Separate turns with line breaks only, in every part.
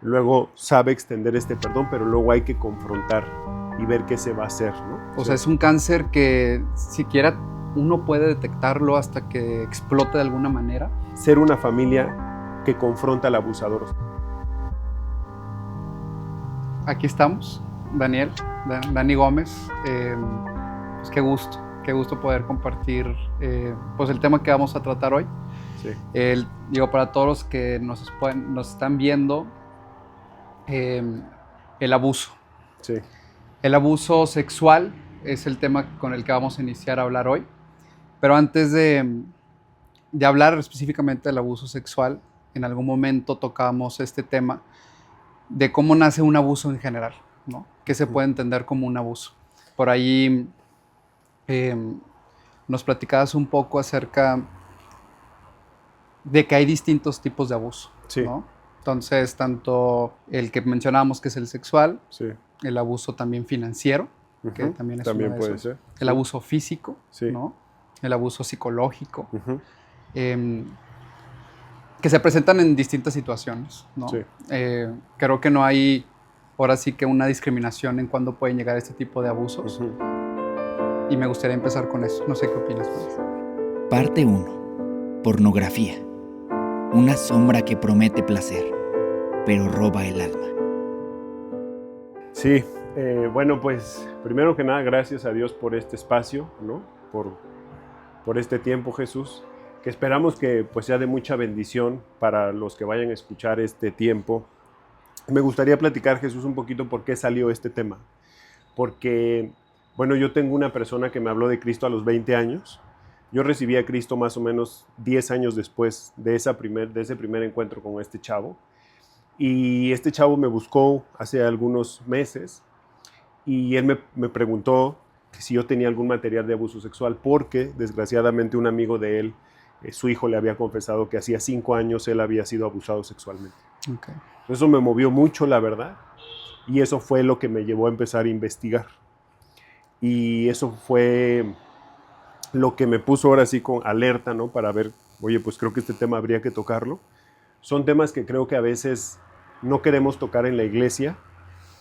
luego sabe extender este perdón, pero luego hay que confrontar y ver qué se va a hacer, ¿no?
O sea, es un cáncer que siquiera uno puede detectarlo hasta que explote de alguna manera.
Ser una familia que confronta al abusador.
Aquí estamos, Daniel, Dani Gómez. Pues qué gusto poder compartir pues el tema que vamos a tratar hoy.
Sí.
Digo, para todos los que nos están viendo, el abuso.
Sí.
El abuso sexual es el tema con el que vamos a iniciar a hablar hoy. Pero antes de hablar específicamente del abuso sexual, en algún momento tocábamos este tema de cómo nace un abuso en general, ¿no? ¿Qué se puede entender como un abuso? Por ahí nos platicabas un poco acerca de que hay distintos tipos de abuso,
Sí.
¿no? Entonces, tanto el que mencionábamos, que es el sexual,
Sí.
el abuso también financiero, que también es uno de
puede
esos,
ser.
el abuso físico,
Sí.
¿no? El abuso psicológico, que se presentan en distintas situaciones, ¿no?
Sí.
Creo que no hay, ahora sí que una discriminación en cuándo pueden llegar este tipo de abusos. Y me gustaría empezar con eso. No sé qué opinas, Luis.
Parte 1. Pornografía. Una sombra que promete placer, pero roba el alma.
Sí, bueno, pues primero que nada, gracias a Dios por este espacio, ¿no? Por este tiempo, Jesús, que esperamos que pues sea de mucha bendición para los que vayan a escuchar este tiempo. Me gustaría platicar, Jesús, un poquito por qué salió este tema. Porque, bueno, yo tengo una persona que me habló de Cristo a los 20 años. Yo recibí a Cristo más o menos 10 años después de ese primer encuentro con este chavo. Y este chavo me buscó hace algunos meses y él me preguntó que si yo tenía algún material de abuso sexual, porque desgraciadamente un amigo de él, su hijo le había confesado que hacía 5 años él había sido abusado sexualmente.
Okay.
Eso me movió mucho, la verdad, y eso fue lo que me llevó a empezar a investigar. Y eso fue lo que me puso ahora sí con alerta, ¿no? Para ver, oye, pues creo que este tema habría que tocarlo. Son temas que creo que a veces no queremos tocar en la iglesia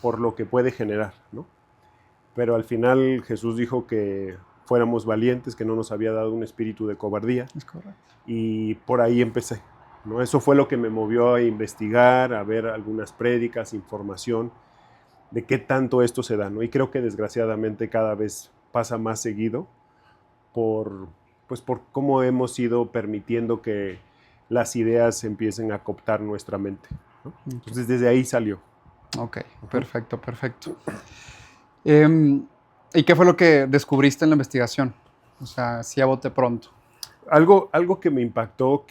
por lo que puede generar, ¿no? Pero al final Jesús dijo que fuéramos valientes, que no nos había dado un espíritu de cobardía.
Es correcto.
Y por ahí empecé, ¿no? Eso fue lo que me movió a investigar, a ver algunas prédicas, información de qué tanto esto se da, ¿no? Y creo que desgraciadamente cada vez pasa más seguido por cómo hemos ido permitiendo que las ideas empiecen a cooptar nuestra mente, ¿no? Entonces desde ahí salió.
Ok, perfecto. ¿Y qué fue lo que descubriste en la investigación? O sea, sí a bote pronto.
Algo que me impactó,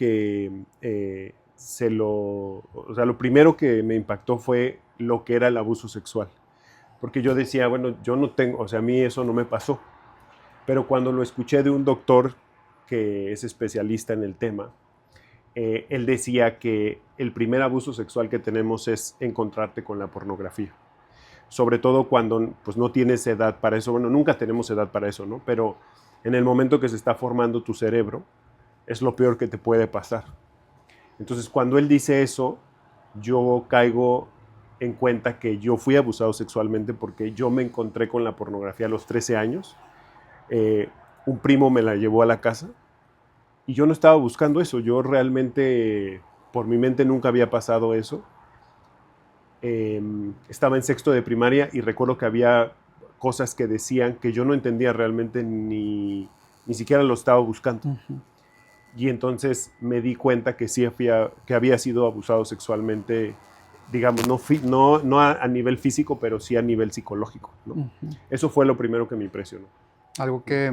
lo primero que me impactó fue lo que era el abuso sexual. Porque yo decía, bueno, yo no tengo, o sea, a mí eso no me pasó. Pero cuando lo escuché de un doctor que es especialista en el tema, él decía que el primer abuso sexual que tenemos es encontrarte con la pornografía. Sobre todo cuando pues, no tienes edad para eso. Bueno, nunca tenemos edad para eso, ¿no? Pero en el momento que se está formando tu cerebro, es lo peor que te puede pasar. Entonces, cuando él dice eso, yo caigo en cuenta que yo fui abusado sexualmente porque yo me encontré con la pornografía a los 13 años. Un primo me la llevó a la casa y yo no estaba buscando eso. Yo realmente, por mi mente nunca había pasado eso. Estaba en sexto de primaria y recuerdo que había cosas que decían que yo no entendía realmente ni siquiera lo estaba buscando. Y entonces me di cuenta que sí había sido abusado sexualmente, digamos, no a nivel físico, pero sí a nivel psicológico, ¿no? Eso fue lo primero que me impresionó.
Algo que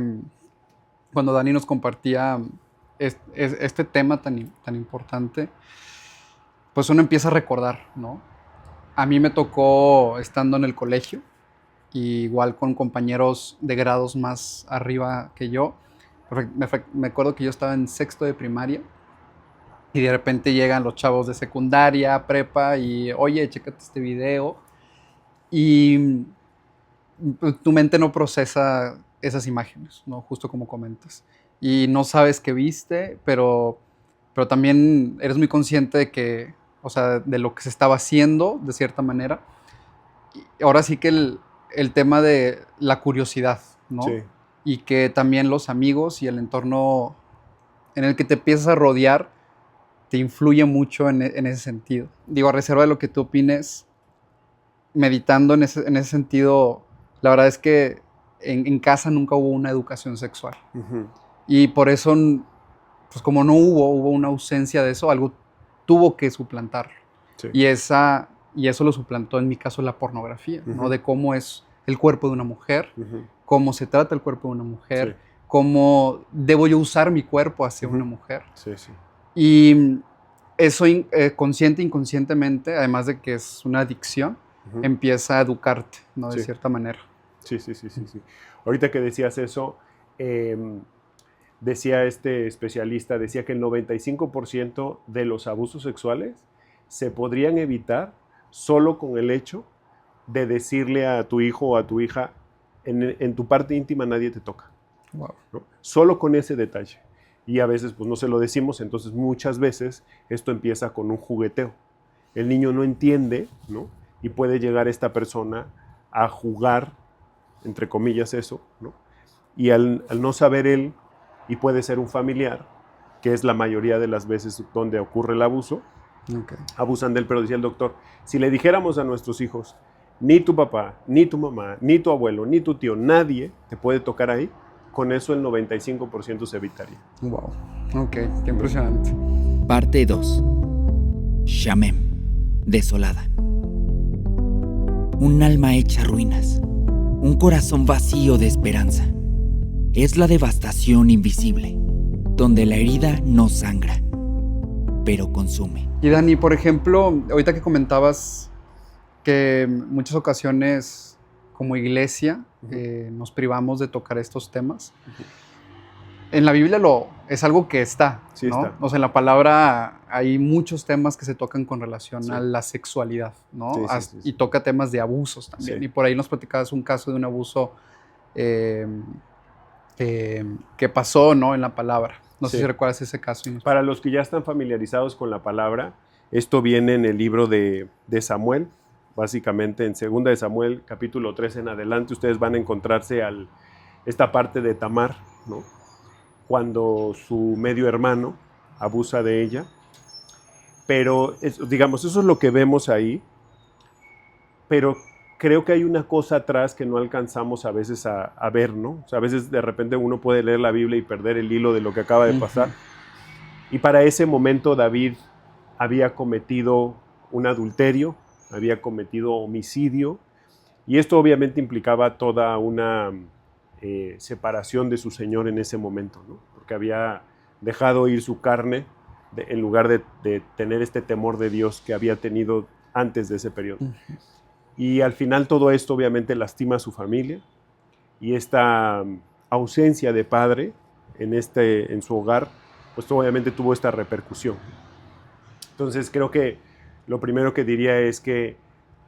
cuando Dani nos compartía este tema tan importante, pues uno empieza a recordar, ¿no? A mí me tocó estando en el colegio, igual con compañeros de grados más arriba que yo. Me acuerdo que yo estaba en sexto de primaria y de repente llegan los chavos de secundaria, prepa y, oye, chécate este video. Y pues, tu mente no procesa esas imágenes, ¿no? Justo como comentas. Y no sabes qué viste, pero también eres muy consciente de que, o sea, de lo que se estaba haciendo, de cierta manera. Y ahora sí que el tema de la curiosidad, ¿no?
Sí.
Y que también los amigos y el entorno en el que te empiezas a rodear te influye mucho en ese sentido. Digo, a reserva de lo que tú opines, meditando en ese sentido, la verdad es que en casa nunca hubo una educación sexual.
Ujú.
Y por eso, pues como no hubo una ausencia de eso, algo tuvo que suplantarlo.
Sí.
Y eso lo suplantó en mi caso la pornografía, ¿no?
Ujú.
De cómo es el cuerpo de una mujer,
Ujú.
cómo se trata el cuerpo de una mujer,
Sí.
cómo debo yo usar mi cuerpo hacia
Ujú.
una mujer.
Sí, sí.
Y eso consciente e inconscientemente, además de que es una adicción,
Ujú.
empieza a educarte, ¿no? De
Sí.
cierta manera.
Sí. Ahorita que decías eso, decía este especialista, decía que el 95% de los abusos sexuales se podrían evitar solo con el hecho de decirle a tu hijo o a tu hija, en tu parte íntima nadie te toca.
Wow.
¿No? Solo con ese detalle. Y a veces pues no se lo decimos, entonces muchas veces esto empieza con un jugueteo. El niño no entiende, ¿no? Y puede llegar esta persona a jugar, entre comillas, eso, ¿no? Y al no saber él, y puede ser un familiar, que es la mayoría de las veces donde ocurre el abuso,
Okay.
abusan de él, pero decía el doctor, si le dijéramos a nuestros hijos, ni tu papá, ni tu mamá, ni tu abuelo, ni tu tío, nadie te puede tocar ahí, con eso el 95% se evitaría.
Wow. Ok, qué impresionante.
Parte 2. Shamem, desolada. Un alma hecha ruinas. Un corazón vacío de esperanza. Es la devastación invisible, donde la herida no sangra, pero consume.
Y Dani, por ejemplo, ahorita que comentabas que en muchas ocasiones como iglesia nos privamos de tocar estos temas. En la Biblia es algo que está,
Sí,
¿no?
está.
O sea, en la palabra hay muchos temas que se tocan con relación
Sí.
a la sexualidad, ¿no?
Sí.
Y toca temas de abusos también.
Sí.
Y por ahí nos platicabas un caso de un abuso que pasó, ¿no? En la palabra. No sé
Sí.
si recuerdas ese caso.
Para los que ya están familiarizados con la palabra, esto viene en el libro de Samuel, básicamente en 2 de Samuel, capítulo 3 en adelante, ustedes van a encontrarse esta parte de Tamar, ¿no? Cuando su medio hermano abusa de ella. Pero, digamos, eso es lo que vemos ahí, pero creo que hay una cosa atrás que no alcanzamos a veces a ver, ¿no? O sea, a veces de repente uno puede leer la Biblia y perder el hilo de lo que acaba de pasar. Y para ese momento David había cometido un adulterio, había cometido homicidio, y esto obviamente implicaba toda una separación de su señor en ese momento, ¿no? Porque había dejado ir su carne en lugar de tener este temor de Dios que había tenido antes de ese periodo. Y al final todo esto obviamente lastima a su familia, y esta ausencia de padre en su hogar, pues obviamente tuvo esta repercusión. Entonces creo que lo primero que diría es que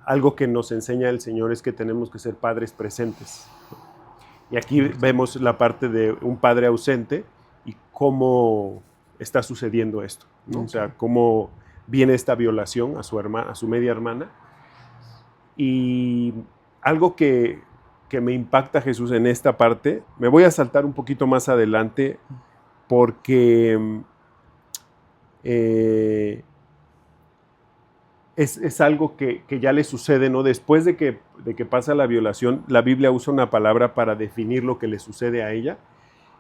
algo que nos enseña el Señor es que tenemos que ser padres presentes. Y aquí vemos la parte de un padre ausente y cómo está sucediendo esto, ¿no? O sea, cómo viene esta violación a su media hermana. Y algo que me impacta, Jesús, en esta parte, me voy a saltar un poquito más adelante porque es algo que ya le sucede, ¿no? Después de que pasa la violación, la Biblia usa una palabra para definir lo que le sucede a ella,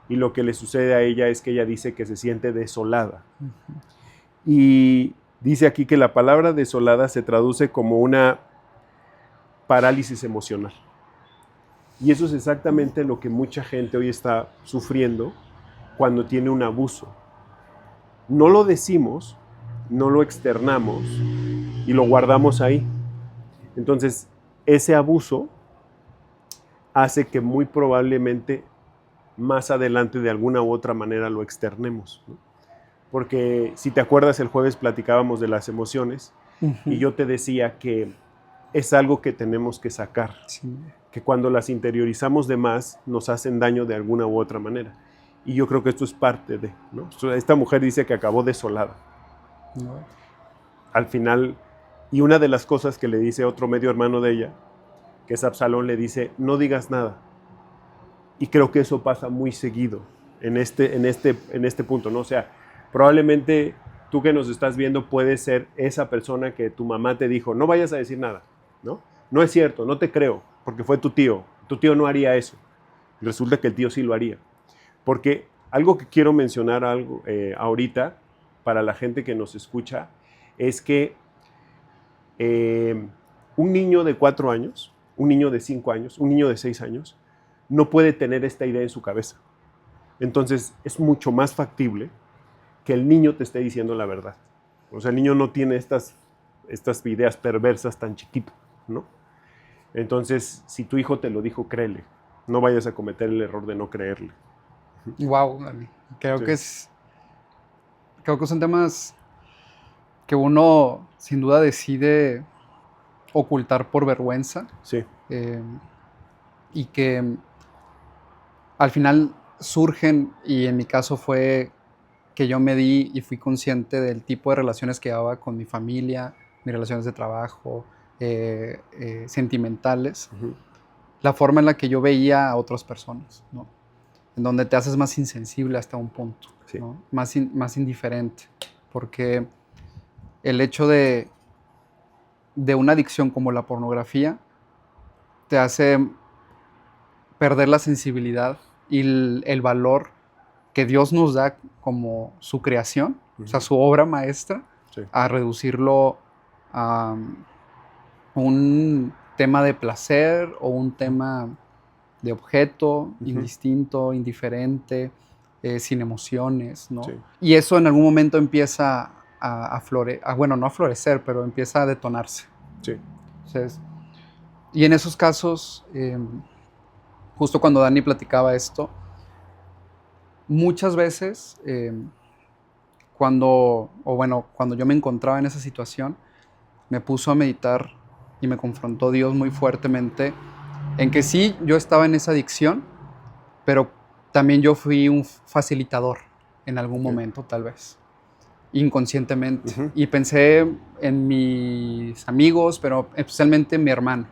y lo que le sucede a ella es que ella dice que se siente desolada. Y dice aquí que la palabra desolada se traduce como una parálisis emocional. Y eso es exactamente lo que mucha gente hoy está sufriendo cuando tiene un abuso. No lo decimos, no lo externamos y lo guardamos ahí. Entonces, ese abuso hace que muy probablemente más adelante de alguna u otra manera lo externemos, ¿no? Porque si te acuerdas, el jueves platicábamos de las emociones y yo te decía que es algo que tenemos que sacar, que cuando las interiorizamos de más nos hacen daño de alguna u otra manera. Y yo creo que esto es parte de, ¿no? Esta mujer dice que acabó desolada. al final, y una de las cosas que le dice otro medio hermano de ella, que es Absalón, le dice, no digas nada. Y creo que eso pasa muy seguido en este punto, ¿no? O sea, probablemente tú que nos estás viendo puedes ser esa persona que tu mamá te dijo, no vayas a decir nada, ¿no? No es cierto, no te creo, porque fue tu tío no haría eso. Resulta que el tío sí lo haría. Porque algo que quiero mencionar ahorita, para la gente que nos escucha, es que un niño de 4 años, un niño de 5 años, un niño de 6 años, no puede tener esta idea en su cabeza. Entonces, es mucho más factible que el niño te esté diciendo la verdad. O sea, el niño no tiene estas ideas perversas tan chiquito, ¿no? Entonces, si tu hijo te lo dijo, créele. No vayas a cometer el error de no creerle.
Wow, Dani. Creo
Sí.
que son temas que uno sin duda decide ocultar por vergüenza.
Sí.
Y que al final surgen, y en mi caso fue que yo me di y fui consciente del tipo de relaciones que llevaba con mi familia, mis relaciones de trabajo, sentimentales,
Uh-huh.
la forma en la que yo veía a otras personas, ¿no? En donde te haces más insensible hasta un punto,
Sí.
¿no? Más indiferente, porque el hecho de una adicción como la pornografía te hace perder la sensibilidad y el valor que Dios nos da como su creación, o sea, su obra maestra,
Sí.
a reducirlo a un tema de placer o un tema de objeto, indistinto, indiferente, sin emociones, ¿no?
Sí.
Y eso en algún momento empieza a florecer, bueno, no a florecer, pero empieza a detonarse.
Sí.
Entonces, y en esos casos, justo cuando Dani platicaba esto, muchas veces, cuando yo me encontraba en esa situación, me puso a meditar y me confrontó Dios muy fuertemente en que sí, yo estaba en esa adicción, pero también yo fui un facilitador en algún momento, tal vez, inconscientemente.
Uh-huh.
Y pensé en mis amigos, pero especialmente en mi hermano,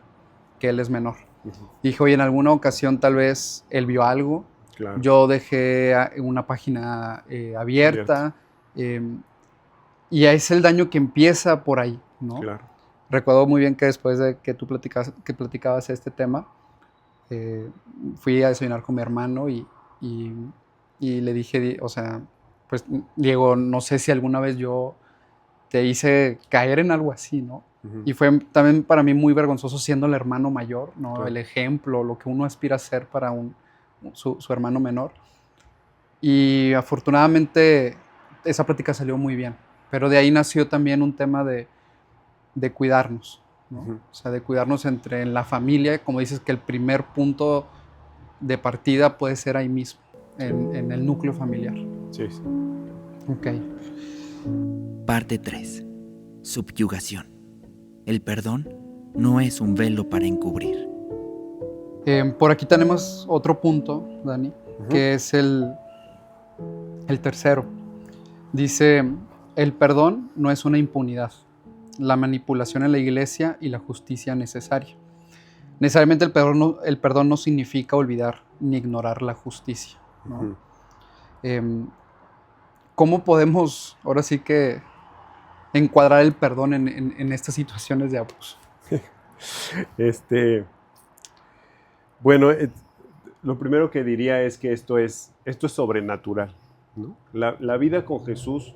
que él es menor.
Uh-huh.
Dije, oye, en alguna ocasión tal vez él vio algo.
Claro.
Yo dejé una página abierta. Y es el daño que empieza por ahí, ¿no?
Claro.
Recuerdo muy bien que después de que tú platicabas este tema, fui a desayunar con mi hermano y le dije, o sea, pues Diego, no sé si alguna vez yo te hice caer en algo así, ¿no?
Uh-huh.
Y fue también para mí muy vergonzoso siendo el hermano mayor, ¿no?
Claro.
El ejemplo, lo que uno aspira a ser para su hermano menor. Y afortunadamente esa plática salió muy bien. Pero de ahí nació también un tema de cuidarnos, ¿no?
Uh-huh.
O sea, de cuidarnos en la familia, como dices, que el primer punto de partida puede ser ahí mismo, en el núcleo familiar.
Sí, sí.
Ok.
Parte 3. Subyugación. El perdón no es un velo para encubrir.
Por aquí tenemos otro punto, Dani,
Uh-huh.
que es el tercero. Dice, el perdón no es una impunidad, la manipulación en la iglesia y la justicia necesaria. Necesariamente el perdón no significa olvidar ni ignorar la justicia, ¿no?
Uh-huh.
¿Cómo podemos, ahora sí que, encuadrar el perdón en estas situaciones de abuso?
Bueno, lo primero que diría es que esto es sobrenatural, ¿no? La vida con Jesús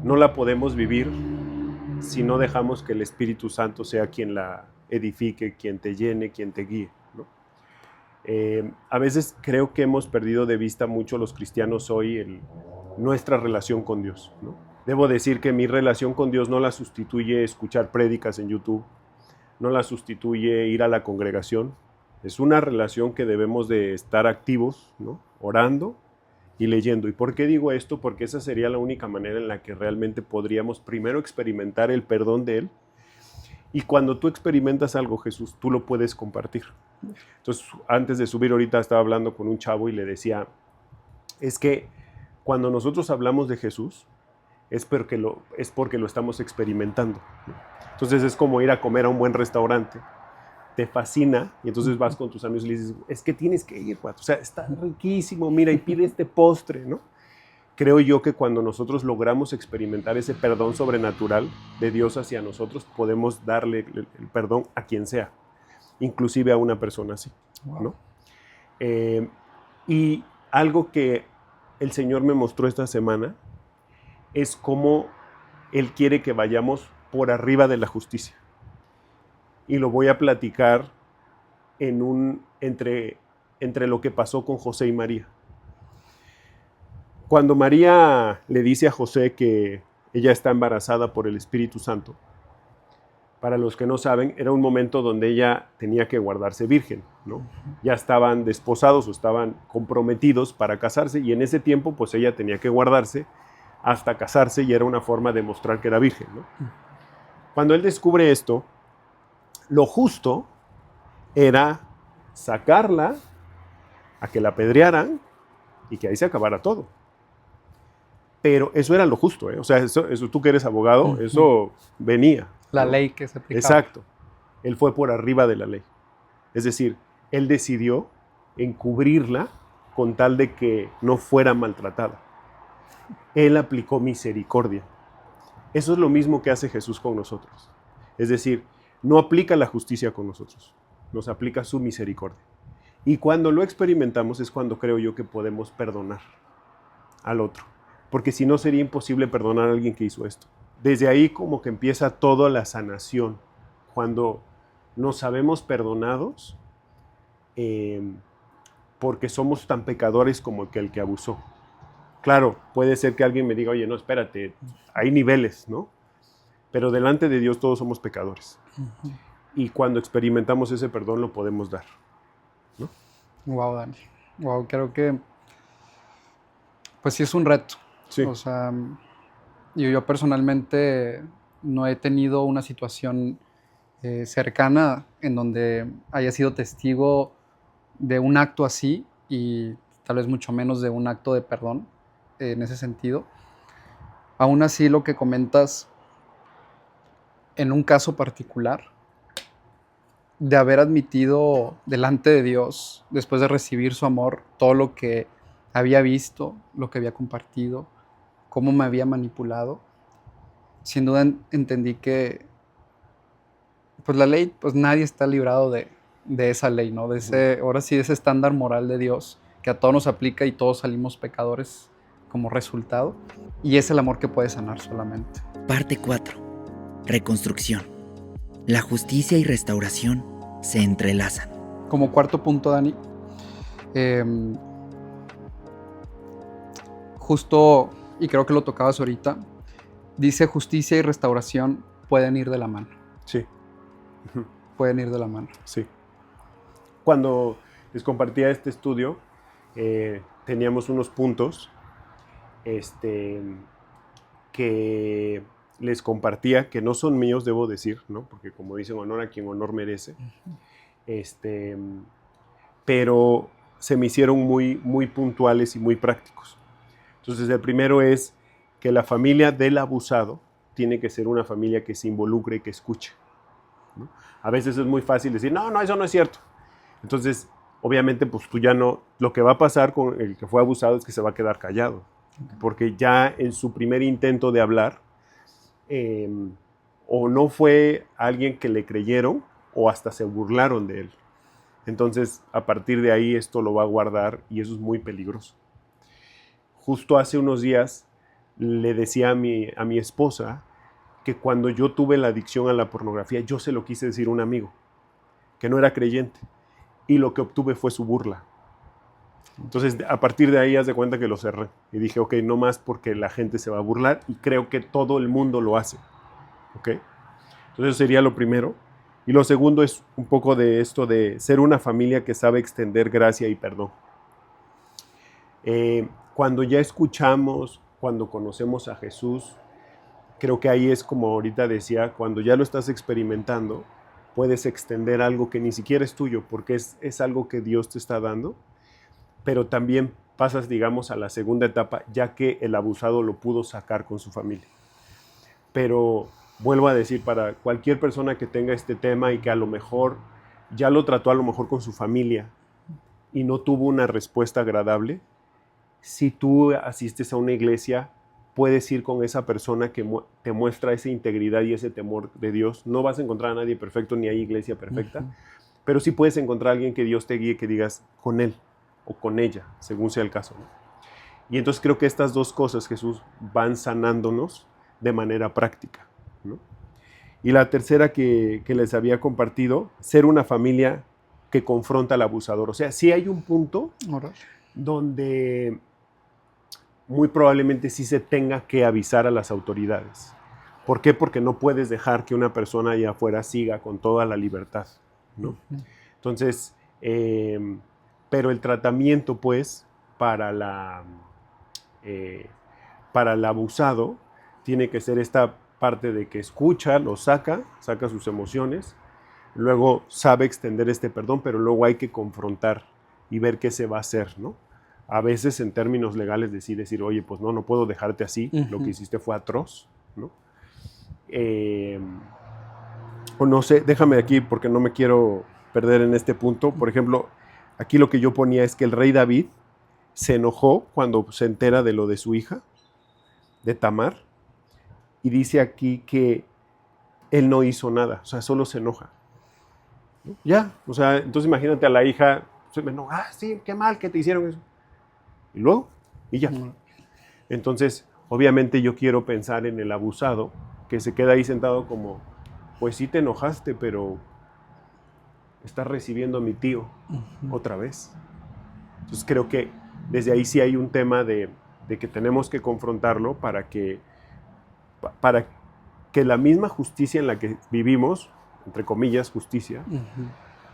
no la podemos vivir si no dejamos que el Espíritu Santo sea quien la edifique, quien te llene, quien te guíe, ¿no? A veces creo que hemos perdido de vista mucho los cristianos hoy nuestra relación con Dios, ¿no? Debo decir que mi relación con Dios no la sustituye escuchar prédicas en YouTube, no la sustituye ir a la congregación. Es una relación que debemos de estar activos, ¿no? Orando y leyendo. ¿Y por qué digo esto? Porque esa sería la única manera en la que realmente podríamos primero experimentar el perdón de Él. Y cuando tú experimentas algo, Jesús, tú lo puedes compartir. Entonces, antes de subir ahorita estaba hablando con un chavo y le decía, es que cuando nosotros hablamos de Jesús, es porque lo estamos experimentando. Entonces es como ir a comer a un buen restaurante. Te fascina y entonces vas con tus amigos y le dices, es que tienes que ir, o sea, está riquísimo, mira, y pide este postre, ¿no? Creo yo que cuando nosotros logramos experimentar ese perdón sobrenatural de Dios hacia nosotros, podemos darle el perdón a quien sea, inclusive a una persona así, ¿no? Y algo que el Señor me mostró esta semana es cómo Él quiere que vayamos por arriba de la justicia. Y lo voy a platicar entre lo que pasó con José y María. Cuando María le dice a José que ella está embarazada por el Espíritu Santo, para los que no saben, era un momento donde ella tenía que guardarse virgen, ¿no? Ya estaban desposados o estaban comprometidos para casarse y en ese tiempo pues ella tenía que guardarse hasta casarse y era una forma de mostrar que era virgen, ¿no? Cuando él descubre esto, lo justo era sacarla a que la apedrearan y que ahí se acabara todo. Pero eso era lo justo, ¿eh? O sea, eso tú que eres abogado, eso venía.
La
¿no?
ley que se aplicaba.
Exacto. Él fue por arriba de la ley. Es decir, él decidió encubrirla con tal de que no fuera maltratada. Él aplicó misericordia. Eso es lo mismo que hace Jesús con nosotros. Es decir, no aplica la justicia con nosotros, nos aplica su misericordia. Y cuando lo experimentamos es cuando creo yo que podemos perdonar al otro. Porque si no sería imposible perdonar a alguien que hizo esto. Desde ahí como que empieza toda la sanación. Cuando nos sabemos perdonados porque somos tan pecadores como el que abusó. Claro, puede ser que alguien me diga, oye, no, espérate, hay niveles, ¿no? Pero delante de Dios todos somos pecadores. Y cuando experimentamos ese perdón lo podemos dar, ¿no?
Wow, Dani. Wow, creo que pues sí es un reto.
Sí.
O sea, yo personalmente no he tenido una situación cercana en donde haya sido testigo de un acto así y tal vez mucho menos de un acto de perdón en ese sentido. Aún así, lo que comentas en un caso particular, de haber admitido delante de Dios, después de recibir su amor, todo lo que había visto, lo que había compartido, cómo me había manipulado, sin duda entendí que pues la ley, pues nadie está librado de esa ley, ¿no? Ahora sí, de ese estándar moral de Dios que a todos nos aplica y todos salimos pecadores como resultado. Y es el amor que puede sanar solamente.
Parte 4. Reconstrucción. La justicia y restauración se entrelazan.
Como cuarto punto, Dani, justo, y creo que lo tocabas ahorita, dice justicia y restauración pueden ir de la mano.
Sí.
Pueden ir de la mano.
Sí. Cuando les compartía este estudio, teníamos unos puntos que les compartía, que no son míos, debo decir, ¿no? Porque como dicen, honor a quien honor merece. Pero se me hicieron muy, muy puntuales y muy prácticos. Entonces, el primero es que la familia del abusado tiene que ser una familia que se involucre y que escuche, ¿no? A veces es muy fácil decir, no, eso no es cierto. Entonces, obviamente, pues tú ya no, lo que va a pasar con el que fue abusado es que se va a quedar callado, porque ya en su primer intento de hablar, o no fue alguien que le creyeron, o hasta se burlaron de él. Entonces, a partir de ahí, esto lo va a guardar y eso es muy peligroso. Justo hace unos días le decía a mi esposa que cuando yo tuve la adicción a la pornografía, yo se lo quise decir a un amigo que no era creyente y lo que obtuve fue su burla. Entonces, a partir de ahí, haz de cuenta que lo cerré y dije, ok, no más porque la gente se va a burlar y creo que todo el mundo lo hace, ¿ok? Entonces, eso sería lo primero. Y lo segundo es un poco de esto de ser una familia que sabe extender gracia y perdón. Cuando ya escuchamos, cuando conocemos a Jesús, creo que ahí es como ahorita decía, cuando ya lo estás experimentando, puedes extender algo que ni siquiera es tuyo, porque es algo que Dios te está dando, pero también pasas, digamos, a la segunda etapa, ya que el abusado lo pudo sacar con su familia. Pero vuelvo a decir, para cualquier persona que tenga este tema y que a lo mejor ya lo trató a lo mejor con su familia y no tuvo una respuesta agradable, si tú asistes a una iglesia, puedes ir con esa persona que te muestra esa integridad y ese temor de Dios. No vas a encontrar a nadie perfecto, ni hay iglesia perfecta, pero sí puedes encontrar a alguien que Dios te guíe, que digas con él o con ella, según sea el caso, ¿no? Y entonces creo que estas dos cosas, Jesús, van sanándonos de manera práctica, ¿no? Y la tercera que les había compartido, ser una familia que confronta al abusador. O sea, sí hay un punto donde muy probablemente sí se tenga que avisar a las autoridades. ¿Por qué? Porque no puedes dejar que una persona allá afuera siga con toda la libertad, ¿no? Entonces, pero el tratamiento, pues, para el abusado, tiene que ser esta parte de que escucha, lo saca sus emociones, luego sabe extender este perdón, pero luego hay que confrontar y ver qué se va a hacer, ¿no? A veces en términos legales decir, oye, pues no puedo dejarte así, lo que hiciste fue atroz, ¿no? O no sé, déjame aquí porque no me quiero perder en este punto. Por ejemplo, aquí lo que yo ponía es que el rey David se enojó cuando se entera de lo de su hija, de Tamar, y dice aquí que él no hizo nada, o sea, solo se enoja, ¿no? Ya, o sea, entonces imagínate a la hija, sí, qué mal que te hicieron eso. Y luego, y ya. Entonces, obviamente yo quiero pensar en el abusado, que se queda ahí sentado como, pues sí te enojaste, pero estás recibiendo a mi tío otra vez. Entonces creo que desde ahí sí hay un tema de que tenemos que confrontarlo para que la misma justicia en la que vivimos, entre comillas, justicia,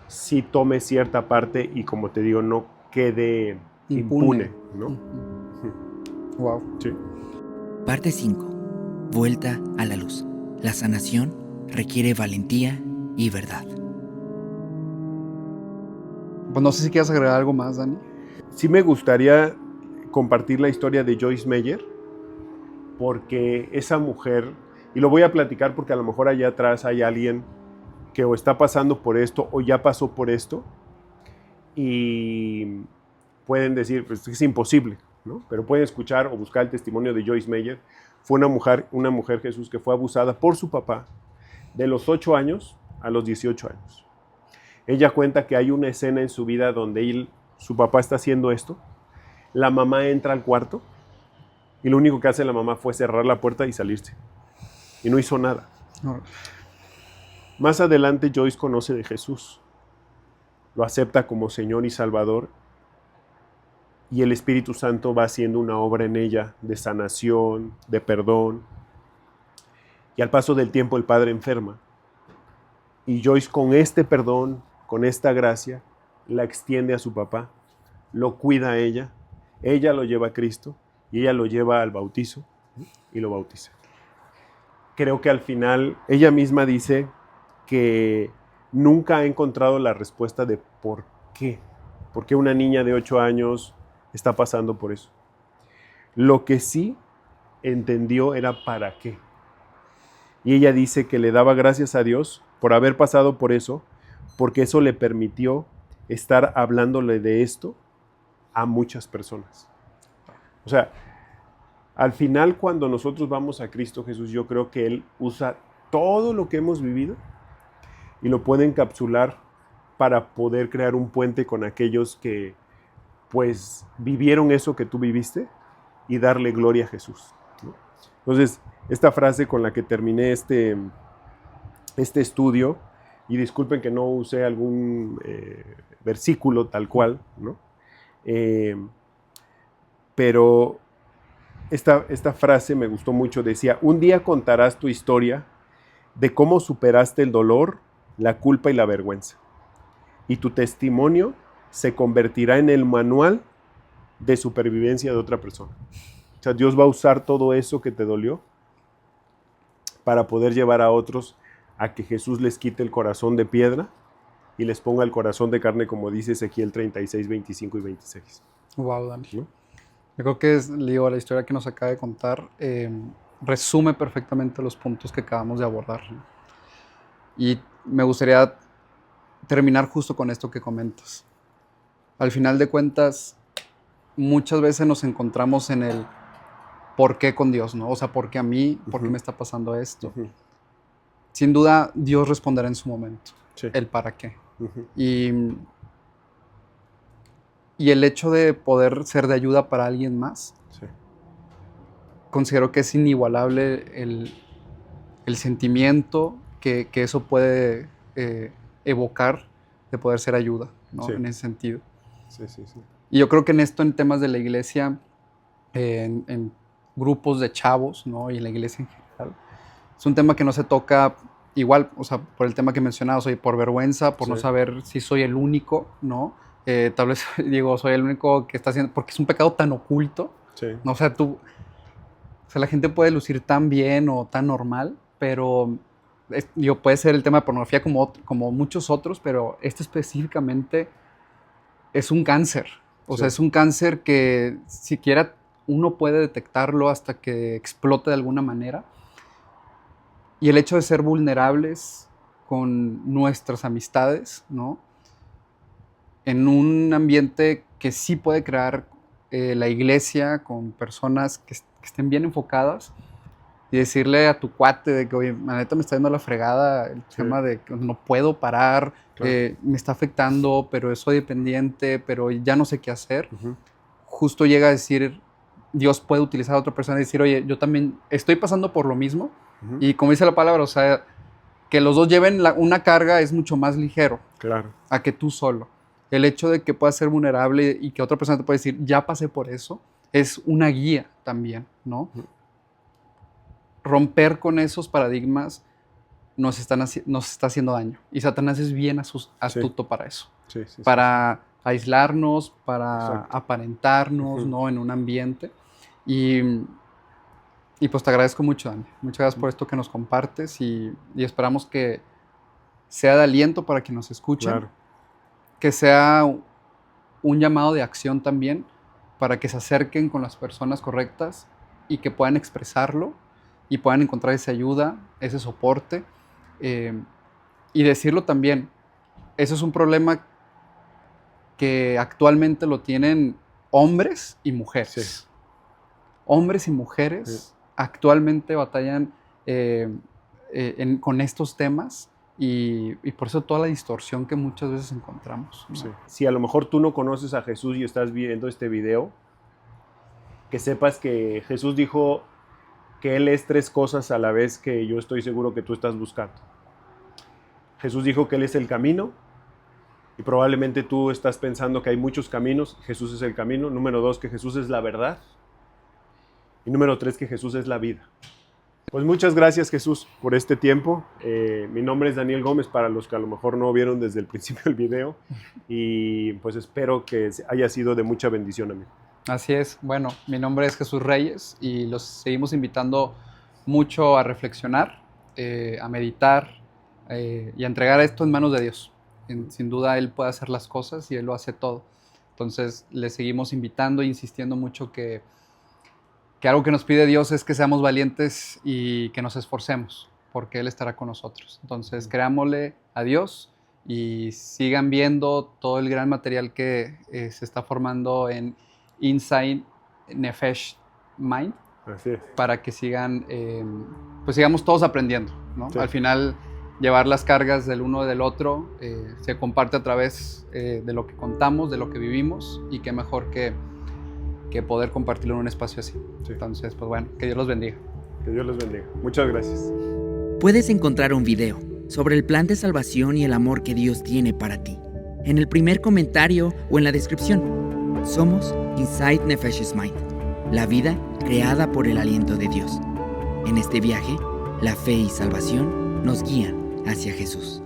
sí tome cierta parte y, como te digo, no quede impune, ¿no?
Wow.
Sí.
Parte 5. Vuelta a la luz. La sanación requiere valentía y verdad.
Pues no sé si quieres agregar algo más, Dani.
Sí me gustaría compartir la historia de Joyce Meyer, porque esa mujer, y lo voy a platicar porque a lo mejor allá atrás hay alguien que o está pasando por esto o ya pasó por esto, y pueden decir, pues es imposible, ¿no? Pero pueden escuchar o buscar el testimonio de Joyce Meyer. Fue una mujer, Jesús, que fue abusada por su papá de los 8 años a los 18 años. Ella cuenta que hay una escena en su vida donde su papá está haciendo esto, la mamá entra al cuarto y lo único que hace la mamá fue cerrar la puerta y salirse. Y no hizo nada. Más adelante Joyce conoce de Jesús, lo acepta como Señor y Salvador, y el Espíritu Santo va haciendo una obra en ella de sanación, de perdón. Y al paso del tiempo el padre enferma. Y Joyce, con este perdón, con esta gracia, la extiende a su papá, lo cuida a ella lo lleva a Cristo y ella lo lleva al bautizo y lo bautiza. Creo que al final ella misma dice que nunca ha encontrado la respuesta de por qué una niña de 8 años está pasando por eso. Lo que sí entendió era para qué. Y ella dice que le daba gracias a Dios por haber pasado por eso, porque eso le permitió estar hablándole de esto a muchas personas. O sea, al final, cuando nosotros vamos a Cristo Jesús, yo creo que Él usa todo lo que hemos vivido y lo puede encapsular para poder crear un puente con aquellos que, pues, vivieron eso que tú viviste y darle gloria a Jesús, ¿no? Entonces, esta frase con la que terminé este estudio, y disculpen que no usé algún versículo tal cual, ¿no? Pero esta frase me gustó mucho. Decía: un día contarás tu historia de cómo superaste el dolor, la culpa y la vergüenza, y tu testimonio se convertirá en el manual de supervivencia de otra persona. O sea, Dios va a usar todo eso que te dolió para poder llevar a otros a que Jesús les quite el corazón de piedra y les ponga el corazón de carne, como dice Ezequiel 36, 25 y 26.
Wow, Dani.
¿no?
Yo creo que digo, la historia que nos acaba de contar resume perfectamente los puntos que acabamos de abordar. Y me gustaría terminar justo con esto que comentas. Al final de cuentas, muchas veces nos encontramos en el por qué con Dios, ¿no? O sea, ¿por qué a mí? ¿Por qué me está pasando esto? Sin duda, Dios responderá en su momento.
Sí.
El para qué. Y el hecho de poder ser de ayuda para alguien más,
Sí.
considero que es inigualable el sentimiento que eso puede evocar de poder ser ayuda, ¿no?
Sí.
En ese sentido.
Sí, sí, sí.
Y yo creo que en temas de la iglesia, en grupos de chavos, ¿no? Y en la iglesia en general, es un tema que no se toca igual, o sea, por el tema que mencionaba, soy por vergüenza, por no saber si soy el único, ¿no? Tal vez digo, soy el único que está haciendo, porque es un pecado tan oculto,
Sí.
¿no? O sea, la gente puede lucir tan bien o tan normal, pero puede ser el tema de pornografía como muchos otros, pero este específicamente es un cáncer. O sea, es un cáncer que siquiera uno puede detectarlo hasta que explote de alguna manera. Y el hecho de ser vulnerables con nuestras amistades, ¿no? En un ambiente que sí puede crear la iglesia con personas que estén bien enfocadas y decirle a tu cuate de que, oye, la neta me está yendo a la fregada el tema de que no puedo parar, me está afectando, pero soy dependiente, pero ya no sé qué hacer. Justo llega a decir, Dios puede utilizar a otra persona y decir, oye, yo también estoy pasando por lo mismo. Y como dice la palabra, o sea, que los dos lleven una carga es mucho más ligero a que tú solo. El hecho de que puedas ser vulnerable y que otra persona te pueda decir, ya pasé por eso, es una guía también, ¿no? Romper con esos paradigmas nos está haciendo daño. Y Satanás es bien astuto para eso. Para aislarnos, para aparentarnos, ¿no? En un ambiente. Y pues te agradezco mucho, Dani. Muchas gracias por esto que nos compartes y esperamos que sea de aliento para quien nos escuche. Que sea un llamado de acción también para que se acerquen con las personas correctas y que puedan expresarlo y puedan encontrar esa ayuda, ese soporte. Y decirlo también, eso es un problema que actualmente lo tienen hombres y mujeres. Hombres y mujeres actualmente batallan con estos temas y por eso toda la distorsión que muchas veces encontramos, ¿no?
Si a lo mejor tú no conoces a Jesús y estás viendo este video, que sepas que Jesús dijo que Él es 3 cosas a la vez que yo estoy seguro que tú estás buscando. Jesús dijo que Él es el camino y probablemente tú estás pensando que hay muchos caminos. Jesús es el camino. Número 2, que Jesús es la verdad. Y número 3, que Jesús es la vida. Pues muchas gracias, Jesús, por este tiempo. Mi nombre es Daniel Gómez, para los que a lo mejor no vieron desde el principio del video. Y pues espero que haya sido de mucha bendición, amigo.
Así es. Bueno, mi nombre es Jesús Reyes y los seguimos invitando mucho a reflexionar, a meditar y a entregar esto en manos de Dios. Sin duda Él puede hacer las cosas y Él lo hace todo. Entonces, le seguimos invitando e insistiendo mucho que algo que nos pide Dios es que seamos valientes y que nos esforcemos, porque Él estará con nosotros. Entonces, creámosle a Dios y sigan viendo todo el gran material que se está formando en Inside Nefesh Mind.
Así es.
Para que sigan, pues sigamos todos aprendiendo, ¿no?
Sí.
Al final, llevar las cargas del uno y del otro se comparte a través de lo que contamos, de lo que vivimos, y qué mejor que poder compartirlo en un espacio así. Sí. Entonces, pues bueno, que Dios los bendiga.
Que Dios los bendiga. Muchas gracias.
Puedes encontrar un video sobre el plan de salvación y el amor que Dios tiene para ti en el primer comentario o en la descripción. Somos Inside Nefesh Mind, la vida creada por el aliento de Dios. En este viaje, la fe y salvación nos guían hacia Jesús.